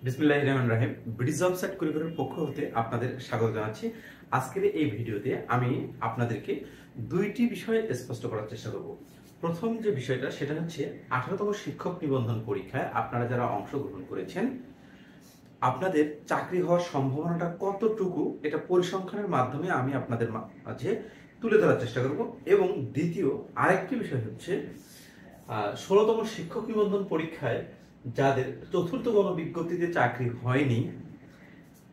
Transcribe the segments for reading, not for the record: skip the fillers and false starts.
বিসমিল্লাহির রহমানির রহিম। Bridge job site কুরিকুলারের পক্ষ হতে আপনাদের স্বাগত জানাচ্ছি। আজকের এই ভিডিওতে আমি আপনাদেরকে দুইটি বিষয় স্পষ্ট করার চেষ্টা করব। প্রথম যে বিষয়টা সেটা হচ্ছে 18তম শিক্ষক নিবন্ধন পরীক্ষায় আপনারা যারা অংশগ্রহণ করেছেন আপনাদের চাকরি হওয়ার সম্ভাবনাটা কতটুকু এটা পরিসংখ্যানের মাধ্যমে আমি আপনাদের মাঝে তুলে ধরার চেষ্টা করব। এবং দ্বিতীয় আরেকটি বিষয় হচ্ছে 16তম শিক্ষক নিবন্ধন পরীক্ষায় যাদের চতুর্থ গণবিজ্ঞপ্তিতে চাকরি হয়নি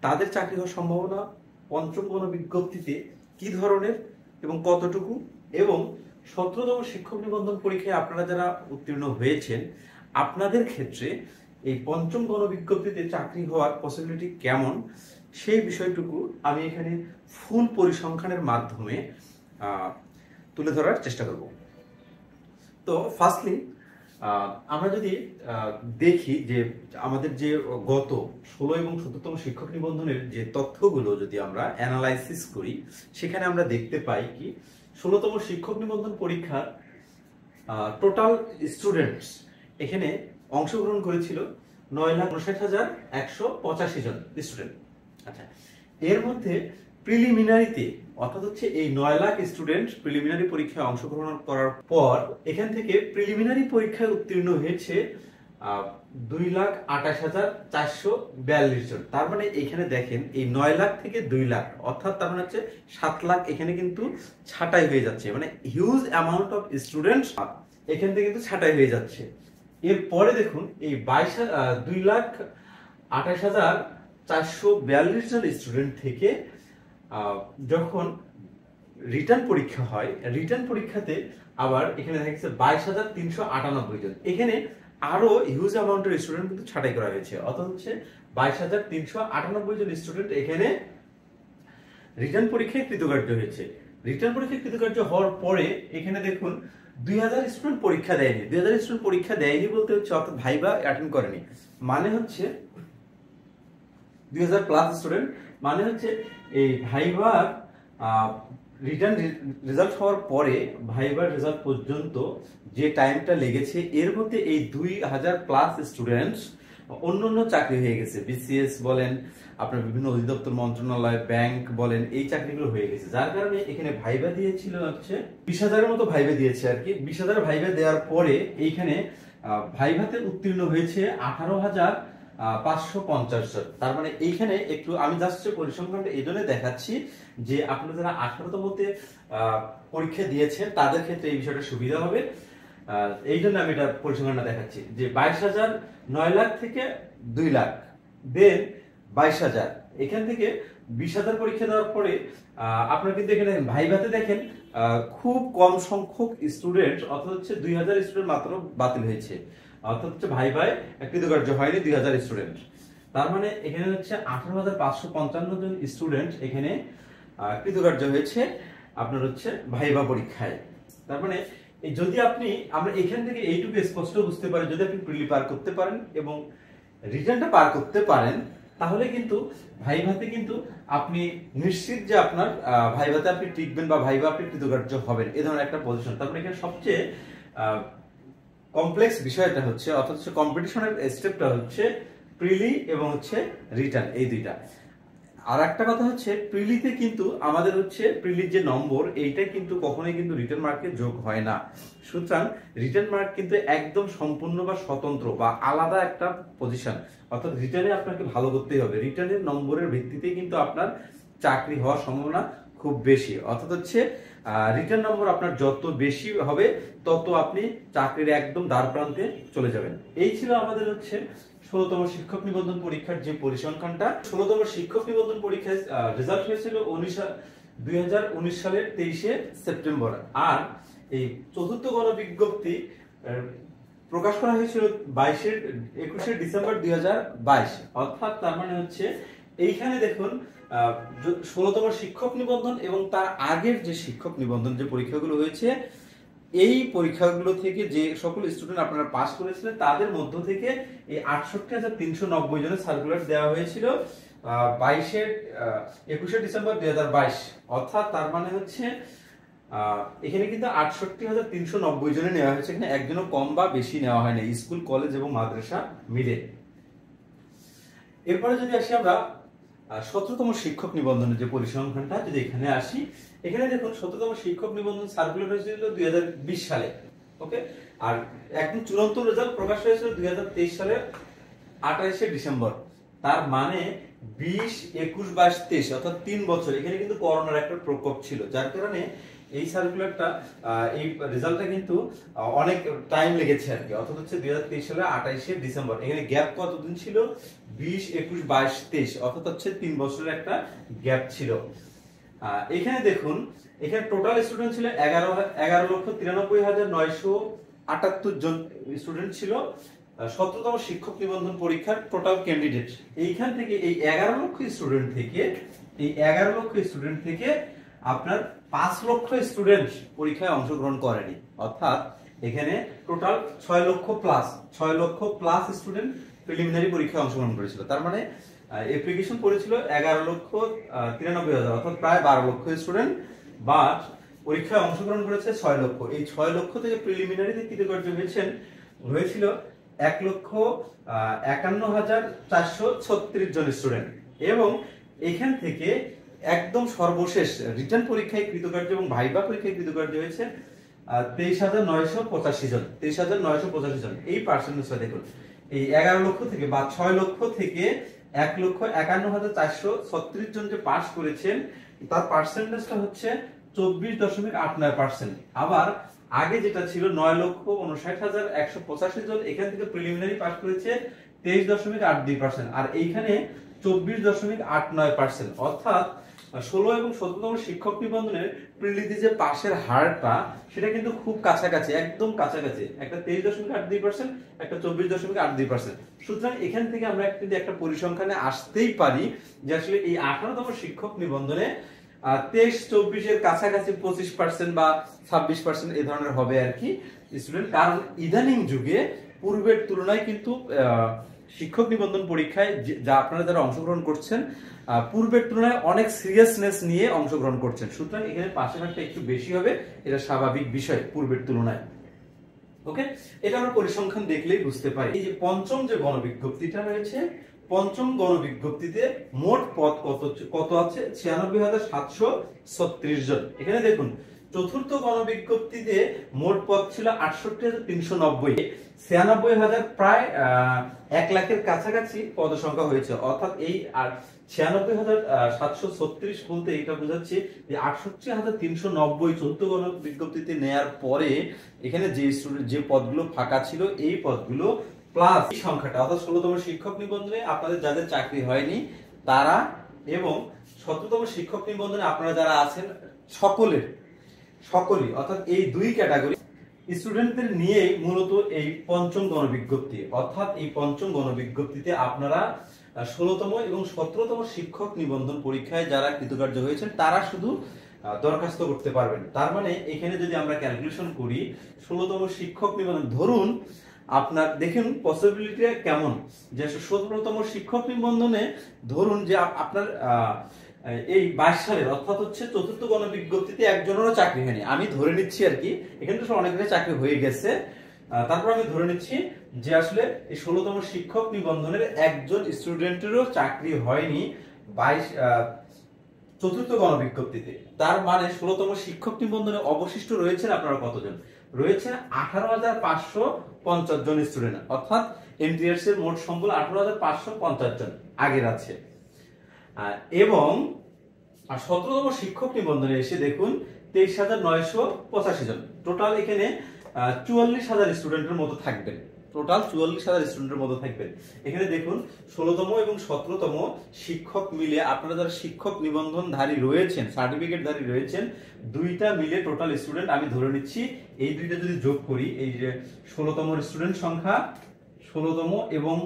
তাদের চাকরি হওয়ার সম্ভাবনা পঞ্চম গণবিজ্ঞপ্তিতে কি ধরনের এবং কতটুকু, এবং 17তম শিক্ষক নিবন্ধন পরীক্ষায় আপনারা যারা উত্তীর্ণ হয়েছেন আপনাদের ক্ষেত্রে এই পঞ্চম গণবিজ্ঞপ্তিতে চাকরি হওয়ার পসিবিলিটি কেমন সেই বিষয়টুকু আমি এখানে ফুল পরিসংখ্যানের মাধ্যমে তুলে ধরার চেষ্টা করব। তো ফার্স্টলি আমরা যদি দেখি যে আমাদের যে গত 16 এবং 17তম শিক্ষক নিবন্ধনের যে তথ্যগুলো যদি আমরা অ্যানালাইসিস করি সেখানে আমরা দেখতে পাই কি 16তম শিক্ষক নিবন্ধন পরীক্ষার টোটাল স্টুডেন্টস এখানে অংশগ্রহণ করেছিল 9,59,185 জন স্টুডেন্ট। আচ্ছা, এর মধ্যে প্রিলিমিনারিতে অর্থাৎ হচ্ছে এই 9 লাখ স্টুডেন্ট প্রিলিমিনারি পরীক্ষায় অংশগ্রহণ করার পর এখান থেকে প্রিলিমিনারি পরীক্ষায় উত্তীর্ণ হয়েছে 2,28,442 জন। তার মানে এখানে দেখেন এই 9 লাখ থেকে 2 লাখ অর্থাৎ তার মানে হচ্ছে 7 লাখ এখানে কিন্তু ছাঁটাই হয়ে যাচ্ছে, মানে হিউজ অ্যামাউন্ট অফ স্টুডেন্টস এখান থেকে কিন্তু ছাঁটাই হয়ে যাচ্ছে। এরপরে দেখুন এই 2,28,442 জন স্টুডেন্ট থেকে যখন রিটার্ন পরীক্ষা হয়, রিটার্ন পরীক্ষাতে আবার এখানে দেখা গেছে 22,398 জন। এখানে আরো হিউজ অ্যামাউন্টের স্টুডেন্ট কিন্তু ছাঁটাই করা হয়েছে, অর্থাৎ হচ্ছে 22,398 জন স্টুডেন্ট এখানে রিটার্ন পরীক্ষায় কৃতকার্য হয়েছে। রিটার্ন পরীক্ষায় কৃতকার্য হওয়ার পরে এখানে দেখুন 2000 স্টুডেন্ট পরীক্ষা দেয়নি। 2000 স্টুডেন্ট পরীক্ষা দেয়নি বলতে হচ্ছে অর্থাৎ ভাইবা অ্যাটেন্ড করেনি, মানে হচ্ছে 2000 প্লাস স্টুডেন্ট, মানে হচ্ছে এই ভাইবার রিটার্ন রেজাল্ট হওয়ার পরে ভাইবার রেজাল্ট পর্যন্ত যে টাইমটা লেগেছে এর মধ্যে এই 2000 প্লাস স্টুডেন্টস অন্য চাকরি হয়ে গেছে। বিসিএস বলেন, আপনার বিভিন্ন অধিদপ্তর মন্ত্রণালয়, ব্যাংক বলেন, এই চাকরিগুলো হয়ে গেছে। যার কারণে এখানে ভাইবা দিয়েছিল হচ্ছে 20,000-এর মতো ভাইবা দিয়েছে আর কি। 20,000 ভাইবা দেওয়ার পরে এইখানে ভাইভাতে উত্তীর্ণ হয়েছে 18,550 জন। তার মানে এইখানে একটু আমি জাস্ট পরিসংখ্যানটা এই জন্য দেখাচ্ছি যে আপনারা যারা 18তমতে পরীক্ষা দিয়েছেন তাদের ক্ষেত্রে এই বিষয়টা সুবিধা হবে, এই জন্য আমি এটা পরিসংখ্যানটা দেখাচ্ছি যে 22,000 9 লাখ থেকে 2 লাখ দেন 22,000 এখান থেকে 20,000 পরীক্ষা দেওয়ার পরে আপনারা কিন্তু এখানে ভাইভাতে দেখেন খুব কম সংখ্যক স্টুডেন্ট অর্থাৎ হচ্ছে 2,000 স্টুডেন্ট মাত্র বাতিল হয়েছে, অর্থাৎ হচ্ছে ভাইভায় কৃতকার্য হয়নি 2,000 স্টুডেন্ট। তার মানে এখানে হচ্ছে 18,555 জন স্টুডেন্ট এখানে কৃতকার্য হয়েছে আপনার হচ্ছে ভাইভা পরীক্ষায়। তার মানে যদি আমরা এখান থেকে এইটুকু স্পষ্ট বুঝতে পারি, যদি আপনি প্রিলি পার করতে পারেন এবং রিটার্নটা পার করতে পারেন তাহলে কিন্তু ভাইভাতে কিন্তু আপনি নিশ্চিত যে আপনার ভাইভাতে আপনি টিকবেন বা ভাইভা আপনি কৃতকার্য হবেন, এই ধরনের একটা পজিশন। তারপরে এখানে সবচেয়ে কমপ্লেক্স বিষয়টা হচ্ছে অর্থাৎ কম্পিটিশনের স্টেপটা হচ্ছে প্রিলি এবং হচ্ছে রিটার্ন, এই দুইটা। আর একটা কথা হচ্ছে প্রিলিতে কিন্তু আমাদের হচ্ছে প্রিলির যে নম্বর এইটা কিন্তু কখনোই কিন্তু রিটার্ন মার্কে যোগ হয় না। সুতরাং রিটার্ন মার্ক কিন্তু একদম সম্পূর্ণ বা স্বতন্ত্র বা আলাদা একটা পজিশন, অর্থাৎ রিটার্নে আপনাকে ভালো করতেই হবে। রিটার্নের নম্বরের ভিত্তিতে কিন্তু আপনার চাকরি হওয়ার সম্ভাবনা খুব বেশি, অর্থাৎ হচ্ছে রিটার্ন নম্বর আপনার যত বেশি হবে তত আপনি চাকরির একদম দ্বার প্রান্তে চলে যাবেন। এই ছিল আমাদের হচ্ছে 16তম শিক্ষক নিবন্ধন পরীক্ষার যে পরিসংখ্যানটা। 16তম শিক্ষক নিবন্ধন পরীক্ষায় রেজাল্ট হয়েছিল 2019 সালের 23শে সেপ্টেম্বর, আর এই চতুর্থ গণবিজ্ঞপ্তি প্রকাশ করা হয়েছিল 21শে ডিসেম্বর 2022, অর্থাৎ তার মানে হচ্ছে এইখানে দেখুন 16তম শিক্ষক নিবন্ধন এবং তার আগের যে শিক্ষক নিবন্ধন যে পরীক্ষাগুলো হয়েছে এই পরীক্ষাগুলো থেকে যে সকল স্টুডেন্ট আপনারা পাস করেছিলেন তাদের মধ্য থেকে এই 68,390 জনের সার্কুলার দেওয়া হয়েছিল 21শে ডিসেম্বর 2022, অর্থাৎ তার মানে হচ্ছে এখানে কিন্তু 68,390 জনে নেওয়া হয়েছে, এখানে একজনও কম বা বেশি নেওয়া হয়নি, স্কুল কলেজ এবং মাদ্রাসা মিলে। এরপরে যদি আসি আমরা 17তম শিক্ষক নিবন্ধনের যে পরিসংখ্যানটা যদি এখানে আসি, এখানে দেখুন 17তম শিক্ষক নিবন্ধন সার্কুলার হয়েছিল 2020 সালে। ওকে, আর একদম চূড়ান্ত রেজাল্ট প্রকাশ হয়েছিল 2023 সালের 28শে ডিসেম্বর। তার মানে 20, 21, 22, 23 অর্থাৎ 3 বছর এখানে কিন্তু করোনার একটা প্রকোপ ছিল, যার কারণে এই সার্কুলারটা এই রেজাল্টটা কিন্তু অনেক টাইম লেগেছে আর কি। অর্থাৎ হচ্ছে 2023 সালের 28শে ডিসেম্বর। এখানে গ্যাপ কতদিন ছিল? 20, 21, 22, 23 অর্থাৎ হচ্ছে 3 বছরের একটা গ্যাপ ছিল। এখানে দেখুন, এখানে টোটাল স্টুডেন্ট ছিল 11,93,978 জন স্টুডেন্ট ছিল 17তম শিক্ষক নিবন্ধন পরীক্ষার টোটাল ক্যান্ডিডেট। এইখান থেকে এই 11 লক্ষ স্টুডেন্ট থেকে আপনার 5 লক্ষ স্টুডেন্ট পরীক্ষায় অংশগ্রহণ করেনি। অর্থাৎ এখানে টোটাল 6 লক্ষ প্লাস স্টুডেন্ট প্রিলিমিনারি পরীক্ষায় অংশগ্রহণ করেছিল। তার মানে অ্যাপ্লিকেশন করেছিল 11,93,000 অর্থাৎ প্রায় 12 লক্ষ স্টুডেন্ট, বাট পরীক্ষায় অংশগ্রহণ করেছে 6 লক্ষ। এই 6 লক্ষ থেকে প্রিলিমিনারিতে কৃতকার্য হয়েছিল 1,51,436 জন স্টুডেন্ট। এবং এখান থেকে একদম সর্বশেষ রিটার্ন পরীক্ষায় কৃতকার্য এবং ভাইবা পরীক্ষায় কৃতকার্য হয়েছে 23,985 জন। 23,985 জন। এই পার্সেন্টেজটা দেখুন, এই 11 লক্ষ থেকে বা 6 লক্ষ থেকে 1,51,436 জন যে পাস করেছেন, তার পার্সেন্টেজটা হচ্ছে 24.89%। আবার আগে যেটা ছিল 9,59,185 জন, এখান থেকে প্রিলিমিনারি পাস করেছে 23.82%, আর এইখানে 24.89%। অর্থাৎ 16 এবং 17তম শিক্ষক নিবন্ধনের প্রিলিতে যে পাশের হারটা সেটা কিন্তু খুব কাছাকাছি, একদম কাছাকাছি, একটা 23.82%, একটা 24.82%। সুতরাং এখান থেকে আমরা একটা পরিসংখ্যানে আসতেই পারি যে আসলে এই 18তম শিক্ষক নিবন্ধনে 23-24 এর কাছাকাছি 25% বা 26% এই ধরনের হবে আর কি স্টুডেন্ট। কারণ ইদানিং যুগে পূর্বের তুলনায় কিন্তু শিক্ষক নিবন্ধন পরীক্ষায় যা আপনারা যারা অংশগ্রহণ করছেন পূর্বের তুলনায় অনেক সিরিয়াসনেস নিয়ে অংশগ্রহণ করছেন। সুতরাং এখানে পাশের হারটা একটু বেশি হবে, এটা স্বাভাবিক বিষয় পূর্বের তুলনায়। ওকে, এটা আমরা পরিসংখ্যান দেখলেই বুঝতে পারি। এই যে পঞ্চম যে গণবিজ্ঞপ্তিটা রয়েছে, পঞ্চম গণবিজ্ঞপ্তিতে মোট পদ কত আছে? 96,736 জন। এখানে দেখুন, চতুর্থ গণবিজ্ঞপ্তিতে মোট পদ ছিল 68,390, 96,000 প্রায় 1 লাখের কাছাকাছি পদ সংখ্যা হয়েছে। অর্থাৎ এই 96,736 বলতে এটা বোঝাচ্ছে যে 68,390 চতুর্থ গণবিজ্ঞপ্তিতে নেয়ার পরে এখানে যে পদগুলো ফাঁকা ছিল এই পদগুলো প্লাস এই সংখ্যাটা, অর্থাৎ 16তম শিক্ষক নিবন্ধনে আপনাদের যাদের চাকরি হয়নি তারা এবং 17তম শিক্ষক নিবন্ধনে আপনারা যারা আছেন সকলেই অর্থাৎ এই দুই ক্যাটাগরি স্টুডেন্টদের নিয়ে মূলত এই পঞ্চম গণবিজ্ঞপ্তি। অর্থাৎ এই পঞ্চম গণবিজ্ঞপ্তিতে আপনারা 16তম এবং 17তম শিক্ষক নিবন্ধন পরীক্ষায় যারা কৃতকার্য হয়েছেন তারা শুধু দরখাস্ত করতে পারবেন। তার মানে এখানে যদি আমরা ক্যালকুলেশন করি 16তম শিক্ষক নিবন্ধন, ধরুন আপনার দেখুন পসিবিলিটিটা কেমন, যে 17তম শিক্ষক নিবন্ধনে ধরুন যে আপনার এই 22 সালের অর্থাৎ হচ্ছে চতুর্থ গণবিজ্ঞপ্তিতে একজনেরও চাকরি হয়নি, আমি ধরে নিচ্ছি আর কি, এখানে তো অনেকের চাকরি হয়ে গেছে, তারপর আমি ধরে নিচ্ছি যে আসলে এই 16তম শিক্ষক নিবন্ধনের একজন স্টুডেন্টেরও চাকরি হয়নি 22 চতুর্থ গণবিজ্ঞপ্তিতে। তার মানে 16তম শিক্ষক নিবন্ধনে অবশিষ্ট রয়েছেন আপনারা কতজন? রয়েছে 18,550 জন স্টুডেন্ট, অর্থাৎ এমটিএস এর মোট সংবল 18,550 জন আগের আছে। এবং 17তম শিক্ষক নিবন্ধনে এসে দেখুন 23,985 জন, টোটাল এখানে 44,000 স্টুডেন্টের মতো থাকবেন। টোটাল 44,000 স্টুডেন্টের মতো থাকবেন। এখানে দেখুন 16তম এবং 17তম শিক্ষক মিলে আপনারা যারা শিক্ষক নিবন্ধনধারী রয়েছেন, সার্টিফিকেটধারী রয়েছেন, দুইটা মিলে টোটাল স্টুডেন্ট আমি ধরে নিচ্ছি এই দুইটা যদি যোগ করি, এই যে 16তম স্টুডেন্ট সংখ্যা 16তম এবং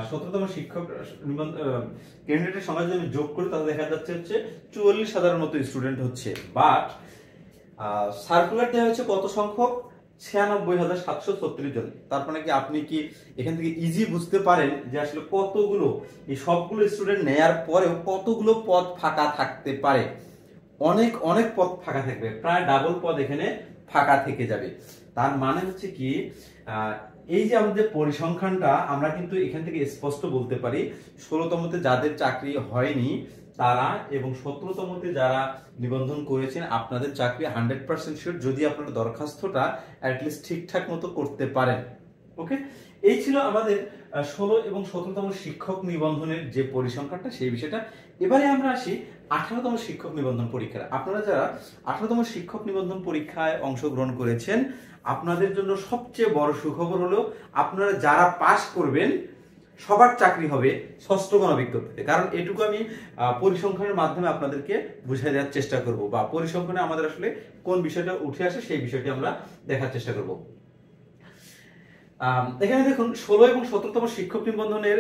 17তম শিক্ষক ক্যান্ডিডেটের সংখ্যা যদি আমি যোগ করি তাহলে দেখা যাচ্ছে হচ্ছে 44,000 মতো স্টুডেন্ট হচ্ছে। বাট সার্কুলার দেওয়া হচ্ছে কত সংখ্যক? 96,736 জন। তার মানে কি আপনি কি এখান থেকে ইজি বুঝতে পারেন যে আসলে কতগুলো এই সবগুলো স্টুডেন্ট নেয়ার পরেও কতগুলো পদ ফাঁকা থাকতে পারে? অনেক অনেক পদ ফাঁকা থাকবে, প্রায় ডাবল পদ এখানে ফাঁকা থেকে যাবে। তার মানে হচ্ছে কি এই যে আমাদের পরিসংখ্যানটা আমরা কিন্তু এখান থেকে স্পষ্ট বলতে পারি 16তমতে যাদের চাকরি হয়নি তারা এবং 17তমতে যারা নিবন্ধন করেছেন আপনাদের চাকরি 100% শিওর, যদি আপনারা দরখাস্তটা অ্যাটলিস্ট ঠিকঠাক মতো করতে পারেন। ওকে, এই ছিল আমাদের 16 এবং 17তম শিক্ষক নিবন্ধনের যে পরিসংখ্যানটা সেই বিষয়টা। এবারে আমরা আসি 18তম শিক্ষক নিবন্ধন পরীক্ষা। আপনারা যারা 18তম শিক্ষক নিবন্ধন পরীক্ষায় অংশগ্রহণ করেছেন আপনাদের জন্য সবচেয়ে বড় সুখবর হলো আপনারা যারা পাস করবেন সবার চাকরি হবে ষষ্ঠ গণবিজ্ঞপ্তিতে। কারণ এটুকু আমি পরিসংখ্যানের মাধ্যমে আপনাদেরকে বুঝিয়ে দেওয়ার চেষ্টা করব, বা পরিসংখ্যানে আমাদের আসলে কোন বিষয়টা উঠে আসে সেই বিষয়টি আমরা দেখার চেষ্টা করব। এখানে দেখুন 16 এবং 17তম শিক্ষক নিবন্ধনের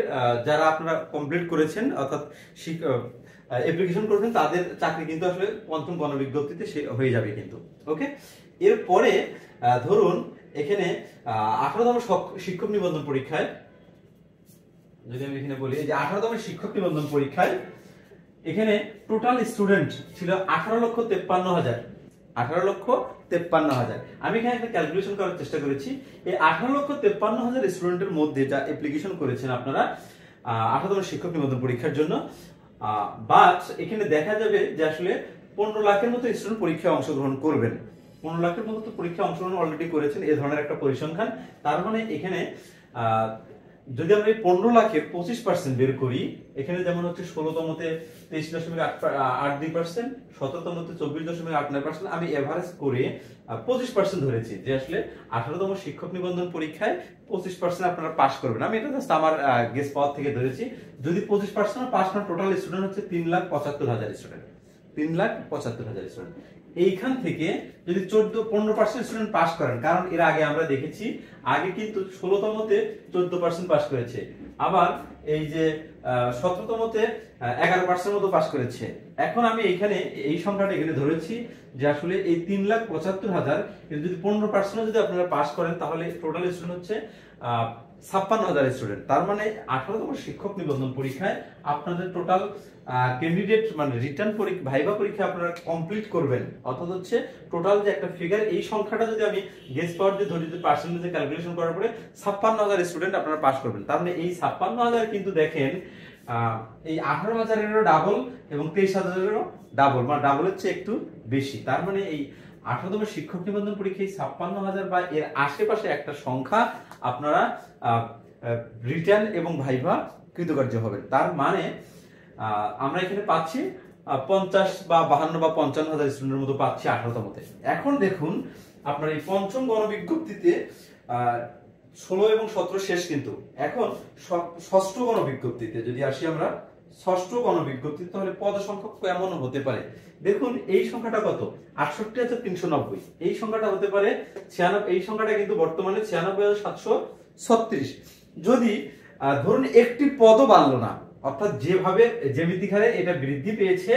যারা আপনারা কমপ্লিট করেছেন অর্থাৎ অ্যাপ্লিকেশন করবেন তাদের চাকরি কিন্তু আসলে পঞ্চম গণবিজ্ঞপ্তিতে হয়ে যাবে কিন্তু। ওকে, এরপরে ধরুন এখানে 18তম শিক্ষক নিবন্ধন পরীক্ষায় যদি আমি এখানে বলি যে 18তম শিক্ষক নিবন্ধন পরীক্ষায় এখানে টোটাল স্টুডেন্ট ছিল 18,53,000। 18,53,000। আমি এখানে একটা ক্যালকুলেশন করার চেষ্টা করেছি। এই 18,53,000 স্টুডেন্টের মধ্যে যা অ্যাপ্লিকেশন করেছেন আপনারা 18তম শিক্ষক নিবন্ধন পরীক্ষার জন্য, বাট এখানে দেখা যাবে যে আসলে 15 লাখের মতো স্টুডেন্ট পরীক্ষায় অংশগ্রহণ করবেন। 15 লাখের মতো পরীক্ষায় অংশগ্রহণ অলরেডি করেছেন, এই ধরনের একটা পরিসংখ্যান। তার মানে এখানে যদি আমরা এই 15 লাখের 25% বের করি, এখানে যেমন হচ্ছে 16তমতে 23.82%, 17তমতে 24.89%, আমি এভারেজ করে 25% ধরেছি যে আসলে 18তম শিক্ষক নিবন্ধন পরীক্ষায় 25% আপনারা পাস করবেন। আমি এটা জাস্ট আমার গেস পাওয়ার থেকে ধরেছি। যদি 25% পাস করেন টোটাল স্টুডেন্ট হচ্ছে 3,75,000 স্টুডেন্ট। 3,75,000 স্টুডেন্ট। এইখান থেকে যদি 15% স্টুডেন্ট পাস করেন, কারণ এর আগে আমরা দেখেছি আগে কিন্তু 16তমতে 14% পাস করেছে, আবার এই যে 17তমতে 11% মতো পাস করেছে। এখন আমি এখানে এই সংখ্যাটা এখানে ধরেছি যে আসলে এই 3,75,000 যদি 15% যদি আপনারা পাস করেন তাহলে টোটাল স্টুডেন্ট হচ্ছে 56,000 স্টুডেন্ট। তার মানে 18তম শিক্ষক নিবন্ধন পরীক্ষায় আপনাদের টোটাল ক্যান্ডিডেট মানে রিটার্ন পরীক্ষা ভাইভা পরীক্ষা আপনারা কমপ্লিট করবেন, অর্থাৎ হচ্ছে টোটাল যে একটা ফিগার, এই সংখ্যাটা যদি আমি গেস পাওয়ার যে ধরি, যদি পার্সেন্টেজে ক্যালকুলেশন করার পরে 56,000 স্টুডেন্ট আপনারা পাস করবেন। তার মানে এই 56,000 কিন্তু দেখেন এই 18,000-এরও ডাবল এবং 23,000-এরও ডাবল, মানে ডাবলের চেয়ে একটু বেশি। তার মানে এই 18তম শিক্ষক নিবন্ধন পরীক্ষায় 56,000 বা এর আশেপাশে একটা সংখ্যা আপনারা রিটার্ন এবং ভাইভা কৃতকার্য হবেন। তার মানে আমরা এখানে পাচ্ছি 50 বা 52 বা 55,000 স্টুডেন্টের মতো পাচ্ছি 18তমতে। এখন দেখুন আপনার এই পঞ্চম গণবিজ্ঞপ্তিতে 16 এবং 17 শেষ, কিন্তু এখন ষষ্ঠ গণবিজ্ঞপ্তিতে যদি আসি আমরা, ষষ্ঠ গণবিজ্ঞপ্তি তাহলে পদ সংখ্যা কেমন হতে পারে দেখুন। এই সংখ্যাটা কত? 68,390। এই সংখ্যাটা হতে পারে 96। এই সংখ্যাটা কিন্তু বর্তমানে 96,736। যদি ধরুন একটি পদও বাড়লো না, অর্থাৎ যেভাবে জ্যামিতিক হারে এটা বৃদ্ধি পেয়েছে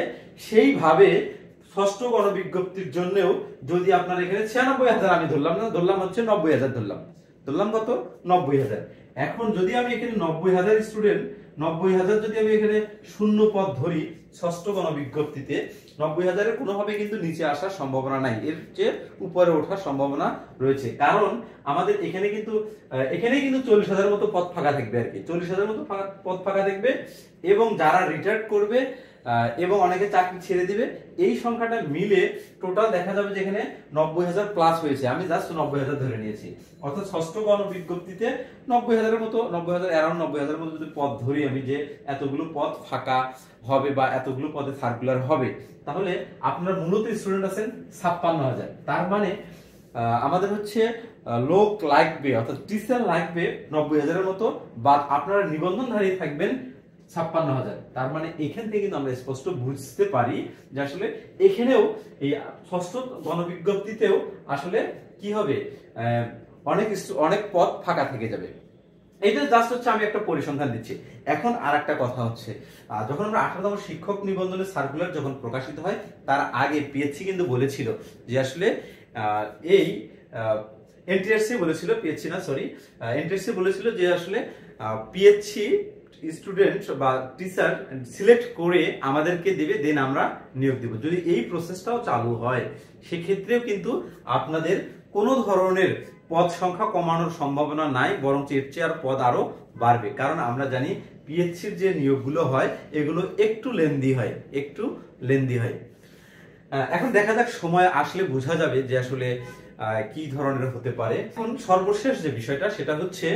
সেইভাবে ষষ্ঠ গণবিজ্ঞপ্তির জন্যও যদি আপনার এখানে 96,000 আমি ধরলাম না, ধরলাম হচ্ছে 90,000, ধরলাম কত? 90,000। এখন যদি আমি এখানে 90,000 স্টুডেন্ট, 90,000 যদি আমি এখানে শূন্য পদ ধরি ষষ্ঠ গণবিজ্ঞপ্তিতে, 90,000-এর কোনোভাবে কিন্তু নিচে আসার সম্ভাবনা নাই, এর চেয়ে উপরে ওঠার সম্ভাবনা রয়েছে। কারণ আমাদের এখানে কিন্তু 40,000 মতো পদ ফাঁকা থাকবে আর কি, 40,000 মতো পদ ফাঁকা থাকবে, এবং যারা রিটায়ার্ড করবে এবং অনেকে চাকরি ছেড়ে দিবে, এই সংখ্যাটা মিলে টোটাল দেখা যাবে যে এখানে 90,000 প্লাস হয়েছে। আমি জাস্ট 90,000 ধরে নিয়েছি, অর্থাৎ ষষ্ঠ গণবিজ্ঞপ্তিতে 90,000-এর মতো, 90,000 অ্যারাউন্ড 90,000-এর মতো যদি পদ ধরি আমি, যে এতগুলো পদ ফাঁকা হবে বা এতগুলো পদে সার্কুলার হবে, তাহলে আপনার মূলত স্টুডেন্ট আছেন 56,000। তার মানে আমাদের হচ্ছে লোক লাগবে, অর্থাৎ টিচার লাগবে 90,000-এর মতো, বা আপনারা নিবন্ধনধারী থাকবেন 56,000। তার মানে এখান থেকে কিন্তু আমরা স্পষ্ট বুঝতে পারি যে আসলে এখানেও এই ষষ্ঠ গণবিজ্ঞপ্তিতেও আসলে কি হবে, অনেক পদ ফাঁকা থেকে যাবে। এটা জাস্ট হচ্ছে আমি একটা পরিসংখ্যান দিচ্ছি। এখন আর একটা কথা হচ্ছে, যখন আমরা 18তম শিক্ষক নিবন্ধনের সার্কুলার যখন প্রকাশিত হয় তার আগে পিএসসি কিন্তু বলেছিল যে আসলে এই এনটিআরসি বলেছিল, পিএসসি না সরি, এনটিআরসি বলেছিল যে আসলে পিএসসি স্টুডেন্ট বা টিচার সিলেক্ট করে আমাদেরকে দেবে, দেন আমরা নিয়োগ দিব। যদি এই প্রসেসটাও চালু হয় সেক্ষেত্রেও কিন্তু আপনাদের কোনো ধরনের পদ সংখ্যা কমানোর সম্ভাবনা নাই, বরং এর চেয়ে আর পদ আরো বাড়বে। কারণ আমরা জানি পিএইচসির যে নিয়োগগুলো হয় এগুলো একটু লেন্দি হয়। এখন দেখা যাক, সময় আসলে বোঝা যাবে যে আসলে কি ধরনের হতে পারে। এখন সর্বশেষ যে বিষয়টা সেটা হচ্ছে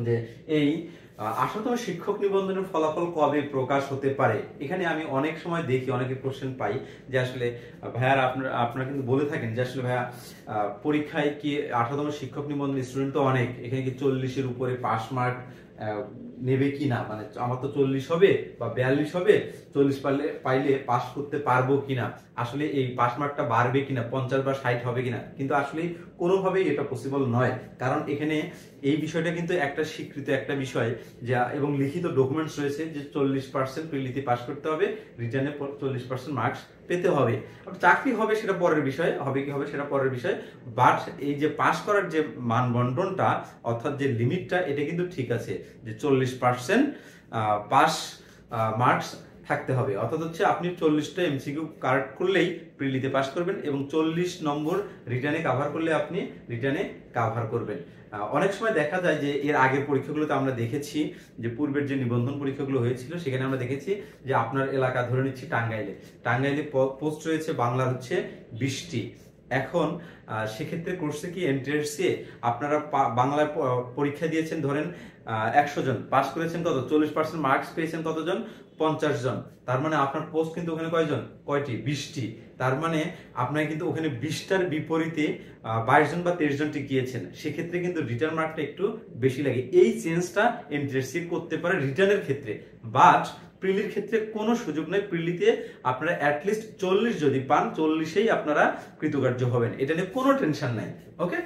যে এই 18তম শিক্ষক নিবন্ধনের ফলাফল কবে প্রকাশ হতে পারে। এখানে আমি অনেক সময় দেখি, অনেকে কোশ্চেন পাই যে আসলে ভাইয়ার আপনারা কিন্তু বলে থাকেন যে আসলে ভাইয়া পরীক্ষায় কি 18তম শিক্ষক নিবন্ধন স্টুডেন্ট তো অনেক, এখানে কি 40-এর উপরে পাস মার্ক নেবে কিনা, মানে আমার তো 40 হবে বা 42 হবে, 40 পাইলে পাস করতে পারবো কিনা, আসলে এই পাস মার্কটা বাড়বে কিনা, 50 বা 60 হবে কিনা। কিন্তু আসলে কোনোভাবেই এটা পসিবল নয়, কারণ এখানে এই বিষয়টা কিন্তু একটা স্বীকৃত একটা বিষয় যা, এবং লিখিত ডকুমেন্টস রয়েছে যে 40% প্রিলিতে পাস করতে হবে, রিটার্নে 40% মার্কস পেতে হবে। চাকরি হবে সেটা পরের বিষয়, হবে কি হবে সেটা পরের বিষয়, বাট এই যে পাস করার যে মানবন্টনটা অর্থাৎ যে লিমিটটা, এটা কিন্তু ঠিক আছে যে 40% পাস মার্কস থাকতে হবে। অর্থাৎ হচ্ছে আপনি 40টা এমসিকিউ কারেক্ট করলেই প্রিলিতে পাস করবেন এবং 40 নম্বর রিটার্নে কাভার করলে আপনি রিটার্নে কাভার করবেন। অনেক সময় দেখা যায় যে এর আগের পরীক্ষাগুলোতে আমরা দেখেছি যে পূর্বের যে নিবন্ধন পরীক্ষাগুলো হয়েছিল সেখানে আমরা দেখেছি যে আপনার এলাকা ধরে নিচ্ছি টাঙ্গাইলে পোস্ট রয়েছে বাংলার হচ্ছে 20টি। এখন সেক্ষেত্রে করছে কি এনটিআরসি, আপনারা বাংলায় পরীক্ষা দিয়েছেন ধরেন 100 জন, পাস করেছেন কত, 40% মার্কস পেয়েছেন কতজন, 50 জন। তার মানে আপনার পোস্ট কিন্তু ওখানে কয়টি, 20টি। তার মানে আপনাকে কিন্তু ওখানে 20টার বিপরীতে 22 জন বা 23 জন টিকিয়েছেন, সেক্ষেত্রে কিন্তু রিটার্ন মার্কটা একটু বেশি লাগে। এই চেঞ্জটা এনটিআরসি করতে পারে রিটার্নের ক্ষেত্রে, বাট প্রিলির ক্ষেত্রে কোনো সুযোগ নেই। প্রিলিতে আপনারা অ্যাটলিস্ট 40 যদি পান, 40-এই আপনারা কৃতকার্য হবেন, এটা নিয়ে কোনো টেনশন নাই। ওকে।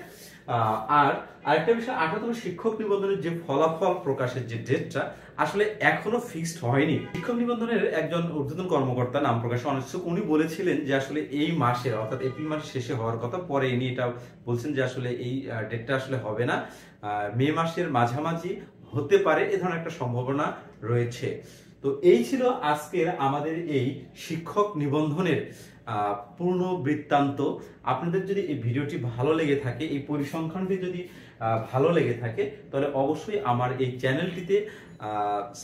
আর আরেকটা বিষয়, 18তম শিক্ষক নিবন্ধনের যে ফলাফল প্রকাশের যে ডেটটা আসলে এখনো ফিক্সড হয়নি। শিক্ষক নিবন্ধনের একজন ঊর্ধ্বতন কর্মকর্তা নাম প্রকাশে অনিচ্ছুক, উনি বলেছিলেন যে আসলে এই মাসে অর্থাৎ এপ্রিল মাসের শেষে হওয়ার কথা, পরে ইনি এটা বলছেন যে আসলে এই ডেটটা আসলে হবে না, মে মাসের মাঝামাঝি হতে পারে, এ ধরনের একটা সম্ভাবনা রয়েছে। তো এই ছিল আজকের আমাদের এই শিক্ষক নিবন্ধনের পূর্ণ বৃত্তান্ত। আপনাদের যদি এই ভিডিওটি ভালো লেগে থাকে, এই পরিসংখ্যানটি যদি ভালো লেগে থাকে, তাহলে অবশ্যই আমার এই চ্যানেলটিতে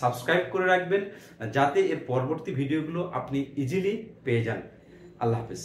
সাবস্ক্রাইব করে রাখবেন, যাতে এর পরবর্তী ভিডিওগুলো আপনি ইজিলি পেয়ে যান। আল্লাহ হাফেজ।